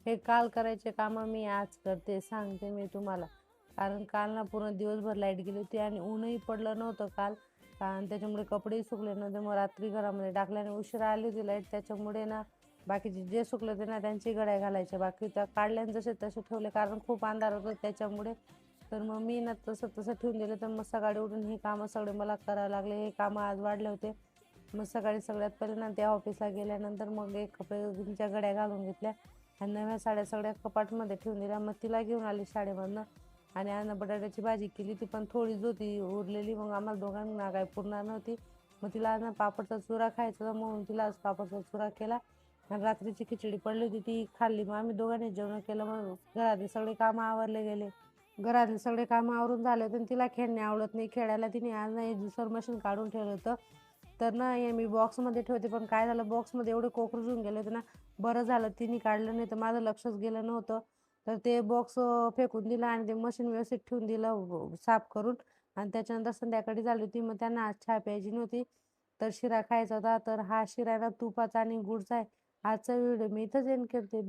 हे काल करायचे कामं मी आज करते, सांगते मी तुम्हाला. कारण काल ना पूर्ण दिवसभर लाईट गेली होती आणि ऊनही पडलं नव्हतं काल. आणि त्याच्यामुळे कपडेही सुकले नव्हते. मग रात्री घरामध्ये टाकल्याने उशिरा आली होती लाईट. त्याच्यामुळे ना बाकीचे जे सुकले होते ना त्यांची घड्या घालायच्या बाकी त्या काढल्याने जसे तसे ठेवले, कारण खूप अंधार होतं त्याच्यामुळे. तर मग मी ना तसं तसं ठेवून दिलं. तर मग सकाळी उठून हे कामं सगळे मला करावे लागले. हे कामं आज वाढले होते. मग सकाळी सगळ्यात पहिले ना त्या ऑफिसला गेल्यानंतर मग एक कपड्याच्या घड्या घालून घेतल्या आणि नव्या साड्या सगळ्या कपाटमध्ये ठेवून दिल्या. मग तिला घेऊन आली शाळेमधनं आणि आज बटाट्याची भाजी केली. ती पण थोडीच होती उरलेली, मग आम्हाला दोघांना काय पुरणार नव्हती. मग तिला आज ना पापडचा चुरा खायचा होता म्हणून तिला आज पापडचा चुरा केला. आणि रात्रीची खिचडी पडली होती ती खाल्ली. मग आम्ही दोघांनी जेवण केलं. मग घरातले सगळे कामं आवरले गेले. घरातले सगळे कामं आवरून झाले होते. तिला खेळणे आवडत नाही. खेळायला तिने आज ना ज्युसर मशीन काढून ठेवलं होतं. तर ना हे मी बॉक्समध्ये ठेवते, पण काय झालं बॉक्समध्ये एवढे कॉकरोच होऊन गेले होते ना. बरं झालं तिने काढलं, नाही तर माझं लक्षच गेलं नव्हतं. तर ते बॉक्स फेकून दिलं आणि ते मशीन व्यवस्थित ठेवून दिलं साफ करून. आणि त्याच्यानंतर संध्याकाळी झाली होती. मग त्यांना आज चहा प्यायची नव्हती, तर शिरा खायचा होता. तर हा शिरा ना तुपाचा आणि गुळचा आहे. आजचा व्हिडिओ मी इथंच एंड करते. भेट